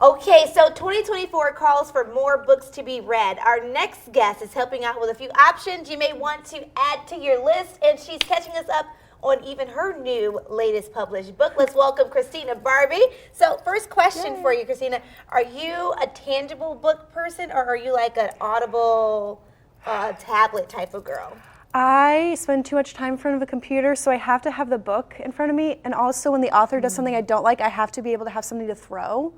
Okay, so 2024 calls for more books to be read. Our next guest is helping out with a few options you may want to add to your list, and she's catching us up on even her new latest published book. Let's welcome Christina Barbie. So first question for you, Christina. Are you a tangible book person, or are you like an Audible tablet type of girl? I spend too much time in front of a computer, so I have to have the book in front of me. And also when the author does something I don't like, I have to be able to have something to throw.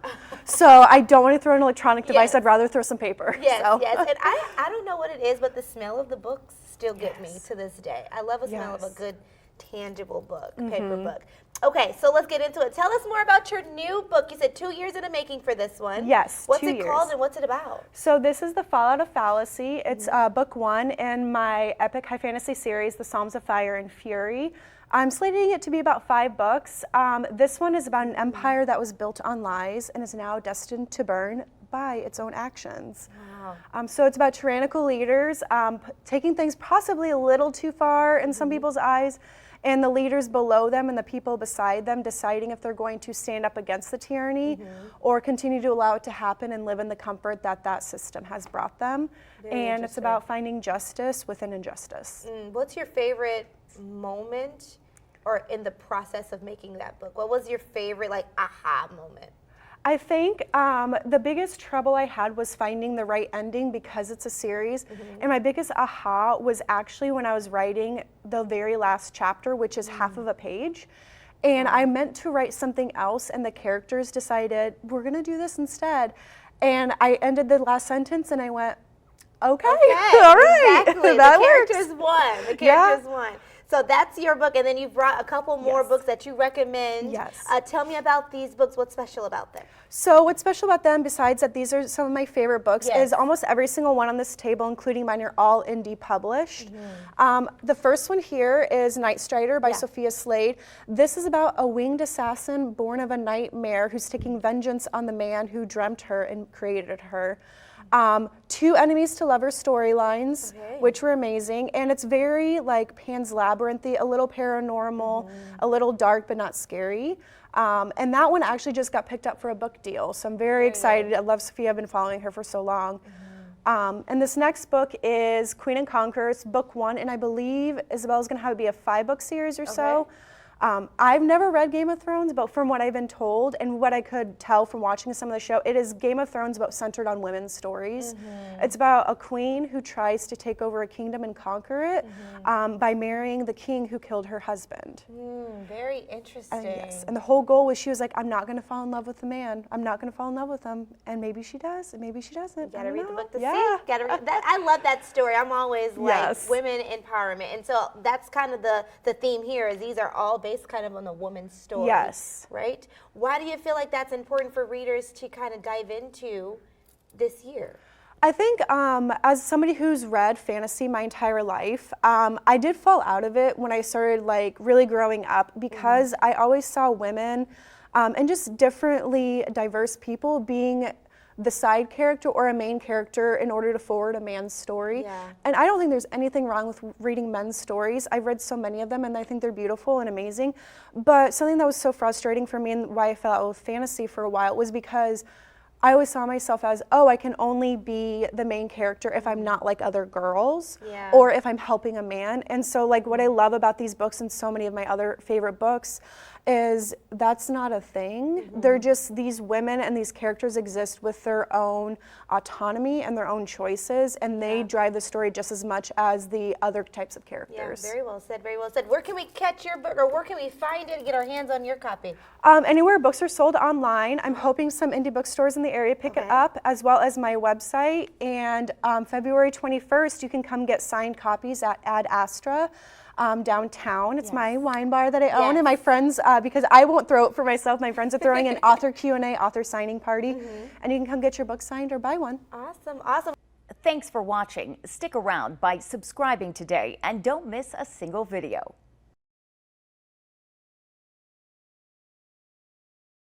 So I don't want to throw an electronic device. I'd rather throw some paper. Yes, so. yes. And I don't know what it is, but the smell of the books still get me to this day. I love the smell of a good tangible book, paper book. Okay, so let's get into it. Tell us more about your new book. You said 2 years in the making for this one. Yes, What's 2 it years. called and what's it about? So this is The Fallout of Fallacy. It's book 1 in my epic high fantasy series, The Psalms of Fire and Fury. I'm slating it to be about 5 books. This one is about an empire that was built on lies and is now destined to burn by its own actions. Wow. So it's about tyrannical leaders taking things possibly a little too far in some people's eyes, and the leaders below them and the people beside them deciding if they're going to stand up against the tyranny or continue to allow it to happen and live in the comfort that that system has brought them. And it's about finding justice within injustice. What's your favorite moment or in the process of making that book? What was your favorite like aha moment? I think the biggest trouble I had was finding the right ending because it's a series. And my biggest aha was actually when I was writing the very last chapter, which is half of a page. And I meant to write something else, and the characters decided, we're going to do this instead. And I ended the last sentence, and I went, okay, all right. Exactly. That the works. characters won. The characters won. So that's your book, and then you brought a couple more books that you recommend. Yes. Tell me about these books. What's special about them? So what's special about them, besides that these are some of my favorite books, is almost every single one on this table, including mine, are all indie published. The first one here is Night Strider by Sophia Slade. This is about a winged assassin born of a nightmare who's taking vengeance on the man who dreamt her and created her. 2 enemies to lovers storylines, which were amazing, and it's very like Pan's Labyrinthy, a little paranormal, a little dark but not scary. And that one actually just got picked up for a book deal, so I'm very excited. I love Sophia, I've been following her for so long. And this next book is Queen and Conquerors, book 1, and I believe Isabel's gonna have it be a 5-book series or so. I've never read Game of Thrones, but from what I've been told and what I could tell from watching some of the show, it is Game of Thrones but centered on women's stories. It's about a queen who tries to take over a kingdom and conquer it by marrying the king who killed her husband. Very interesting. Yes, and the whole goal was she was like, I'm not going to fall in love with the man. I'm not going to fall in love with him. And maybe she does, and maybe she doesn't. You gotta read the book to see. Gotta read that. I love that story. I'm always like women empowerment, and so that's kind of the theme here. Is these are all based kind of on a woman's story. Yes. Right? Why do you feel like that's important for readers to kind of dive into this year? I think as somebody who's read fantasy my entire life, I did fall out of it when I started like really growing up because I always saw women and just differently diverse people being the side character or a main character in order to forward a man's story. And I don't think there's anything wrong with reading men's stories. I've read so many of them and I think they're beautiful and amazing. But something that was so frustrating for me and why I fell out with fantasy for a while was because I always saw myself as, oh, I can only be the main character if I'm not like other girls or if I'm helping a man. And so like what I love about these books and so many of my other favorite books is that's not a thing. They're just these women and these characters exist with their own autonomy and their own choices, and they drive the story just as much as the other types of characters. Yeah, very well said, very well said. Where can we catch your book, or where can we find it and get our hands on your copy? Anywhere books are sold online. I'm hoping some indie bookstores in the area pick it up, as well as my website. And February 21st, you can come get signed copies at Ad Astra. Downtown. It's my wine bar that I own, and my friends, because I won't throw it for myself, my friends are throwing an author Q&A, author signing party, and you can come get your book signed or buy one. Awesome, awesome. Thanks for watching. Stick around by subscribing today and don't miss a single video.